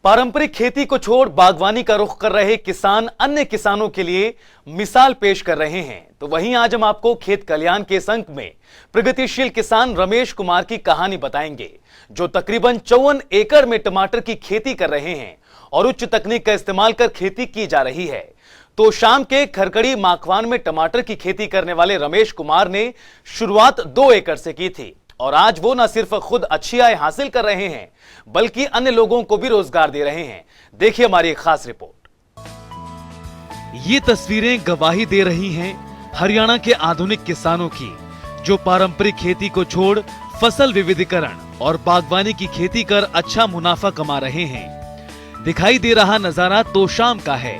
पारंपरिक खेती को छोड़ बागवानी का रुख कर रहे किसान अन्य किसानों के लिए मिसाल पेश कर रहे हैं। तो वहीं आज हम आपको खेत कल्याण के इस अंक में प्रगतिशील किसान रमेश कुमार की कहानी बताएंगे, जो तकरीबन 54 एकड़ में टमाटर की खेती कर रहे हैं और उच्च तकनीक का इस्तेमाल कर खेती की जा रही है। तो शाम के खरकड़ी माखवान में टमाटर की खेती करने वाले रमेश कुमार ने शुरुआत 2 एकड़ से की थी और आज वो न सिर्फ खुद अच्छी आय हासिल कर रहे हैं बल्कि अन्य लोगों को भी रोजगार दे रहे हैं। देखिए हमारी एक खास रिपोर्ट। ये तस्वीरें गवाही दे रही हैं हरियाणा के आधुनिक किसानों की, जो पारंपरिक खेती को छोड़ फसल विविधीकरण और बागवानी की खेती कर अच्छा मुनाफा कमा रहे हैं। दिखाई दे रहा नजारा तोशाम का है,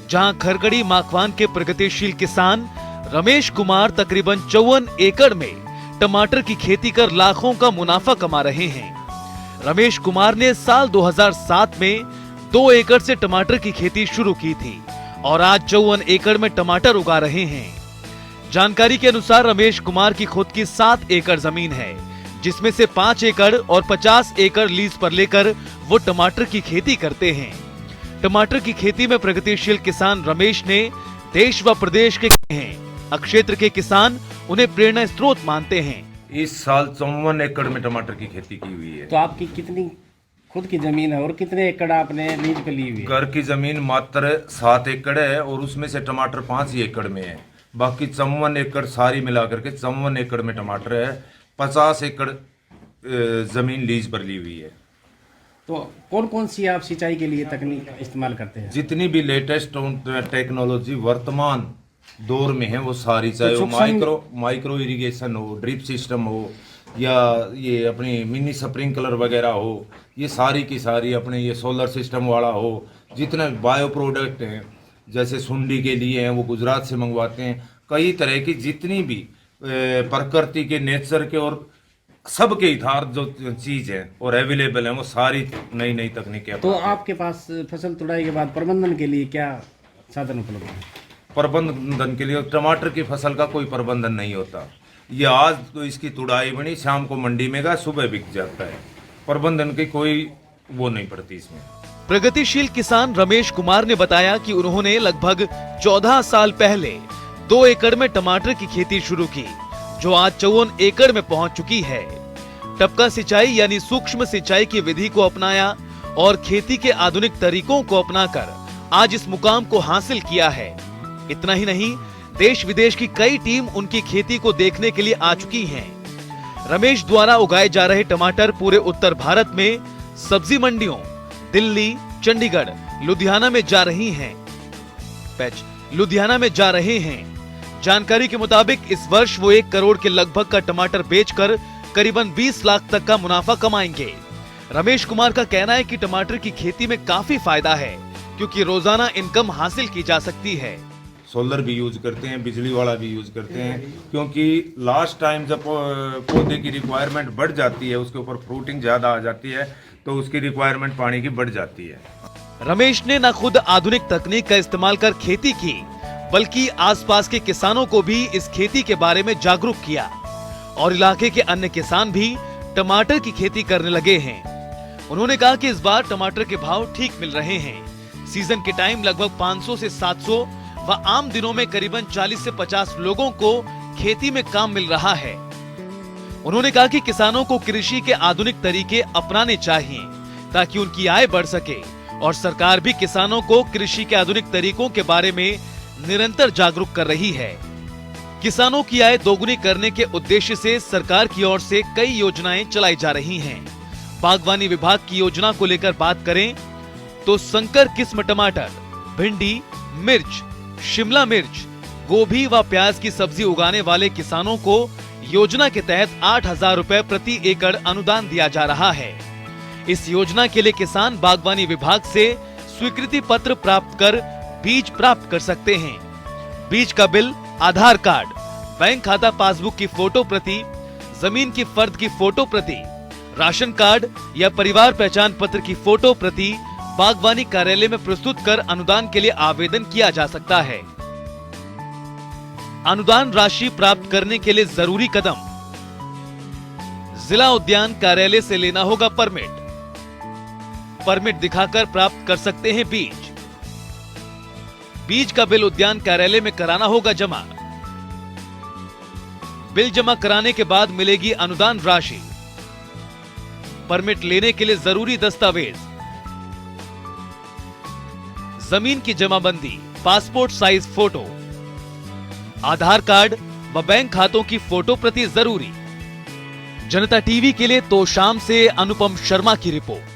जहां खरकड़ी माखवान के प्रगतिशील किसान रमेश कुमार तकरीबन 54 एकड़ में टमाटर की खेती कर लाखों का मुनाफा कमा रहे हैं। रमेश कुमार ने साल 2007 में 2 एकड़ से टमाटर की खेती शुरू की थी और आज 54 एकड़ में टमाटर उगा रहे हैं। जानकारी के अनुसार रमेश कुमार की खुद की 7 एकड़ जमीन है, जिसमें से 5 एकड़ और 50 एकड़ लीज पर लेकर वो टमाटर की खेती करते हैं। टमाटर की खेती में प्रगतिशील किसान रमेश ने देश व प्रदेश के हैं। क्षेत्र के किसान उन्हें प्रेरणा स्रोत मानते हैं। इस साल 54 एकड़ में टमाटर की खेती की हुई है। तो आपकी कितनी खुद की जमीन है और कितने एकड़ आपने लीज पे ली हुई है? घर की जमीन मात्र 7 एकड़ है और उसमें से टमाटर 5 ही एकड़ में है। बाकी 54 एकड़ सारी मिलाकर के 54 एकड़ में टमाटर है। 50 एकड़ जमीन लीज पर ली हुई है। तो कौन कौन सी आप सिंचाई के लिए तकनीक इस्तेमाल करते हैं? जितनी भी लेटेस्ट टेक्नोलॉजी वर्तमान दौर में है वो सारी, चाहे तो वो माइक्रो इरिगेशन हो, ड्रिप सिस्टम हो या ये अपनी मिनी स्प्रिंकलर वगैरह हो, ये सारी की सारी अपने ये सोलर सिस्टम वाला हो, जितने बायो प्रोडक्ट हैं जैसे सुंडी के लिए हैं वो गुजरात से मंगवाते हैं। कई तरह की जितनी भी प्रकृति के नेचर के और सबके हितार्थ जो चीज है और अवेलेबल है वो सारी नई नई तकनीकें। तो आपके पास फसल तुड़ाई के बाद प्रबंधन के लिए क्या साधन उपलब्ध है? प्रबंधन के लिए टमाटर की फसल का कोई प्रबंधन नहीं होता। ये आज तो इसकी तुड़ाई बनी, शाम को मंडी में गया, सुबह बिक जाता है। प्रबंधन की कोई वो नहीं पड़ती इसमें। प्रगतिशील किसान रमेश कुमार ने बताया कि उन्होंने लगभग 14 साल पहले 2 एकड़ में टमाटर की खेती शुरू की, जो आज 54 एकड़ में पहुंच चुकी है। टपका सिंचाई यानी सूक्ष्म सिंचाई की विधि को अपनाया और खेती के आधुनिक तरीकों को अपनाकर आज इस मुकाम को हासिल किया है। इतना ही नहीं, देश विदेश की कई टीम उनकी खेती को देखने के लिए आ चुकी हैं। रमेश द्वारा उगाए जा रहे टमाटर पूरे उत्तर भारत में सब्जी मंडियों दिल्ली, चंडीगढ़, लुधियाना में जा रहे हैं। जानकारी के मुताबिक इस वर्ष वो 1 करोड़ के लगभग का टमाटर बेचकर करीबन 20 लाख तक का मुनाफा कमाएंगे। रमेश कुमार का कहना है कि टमाटर की खेती में काफी फायदा है, क्योंकि रोजाना इनकम हासिल की जा सकती है। सोलर भी यूज करते हैं, बिजली वाला भी यूज करते हैं, क्योंकि लास्ट टाइम जब पौधे की रिक्वायरमेंट बढ़ जाती है, उसके ऊपर फ्रूटिंग ज्यादा आ जाती है, तो उसकी रिक्वायरमेंट पानी की बढ़ जाती है। रमेश ने न खुद आधुनिक तकनीक का इस्तेमाल कर खेती की, बल्कि आसपास के किसानों को भी इस खेती के बारे में जागरूक किया और इलाके के अन्य किसान भी टमाटर की खेती करने लगे हैं। उन्होंने कहा कि इस बार टमाटर के भाव ठीक मिल रहे हैं। सीजन के टाइम लगभग 500 से 700 व आम दिनों में करीबन 40 से 50 लोगों को खेती में काम मिल रहा है। उन्होंने कहा कि किसानों को कृषि के आधुनिक तरीके अपनाने चाहिए ताकि उनकी आय बढ़ सके और सरकार भी किसानों को कृषि के आधुनिक तरीकों के बारे में निरंतर जागरूक कर रही है। किसानों की आय दोगुनी करने के उद्देश्य से सरकार की ओर से कई योजनाएं चलाई जा रही हैं। बागवानी विभाग की योजना को लेकर बात करें तो संकर किस्म टमाटर, भिंडी, मिर्च, शिमला मिर्च, गोभी व प्याज की सब्जी उगाने वाले किसानों को योजना के तहत 8,000 रुपए प्रति एकड़ अनुदान दिया जा रहा है। इस योजना के लिए किसान बागवानी विभाग से स्वीकृति पत्र प्राप्त कर बीज प्राप्त कर सकते हैं। बीज का बिल, आधार कार्ड, बैंक खाता पासबुक की फोटो प्रति, जमीन की फर्द की फोटो प्रति, राशन कार्ड या परिवार पहचान पत्र की फोटो प्रति बागवानी कार्यालय में प्रस्तुत कर अनुदान के लिए आवेदन किया जा सकता है। अनुदान राशि प्राप्त करने के लिए जरूरी कदम: जिला उद्यान कार्यालय से लेना होगा परमिट, परमिट दिखाकर प्राप्त कर सकते हैं बीज। बीज का बिल उद्यान कार्यालय में कराना होगा जमा। बिल जमा कराने के बाद मिलेगी अनुदान राशि। परमिट लेने के लिए जरूरी दस्तावेज, जमीन की जमाबंदी, पासपोर्ट साइज फोटो, आधार कार्ड व बैंक खातों की फोटो प्रति जरूरी। जनता टीवी के लिए तोशाम से अनुपम शर्मा की रिपोर्ट।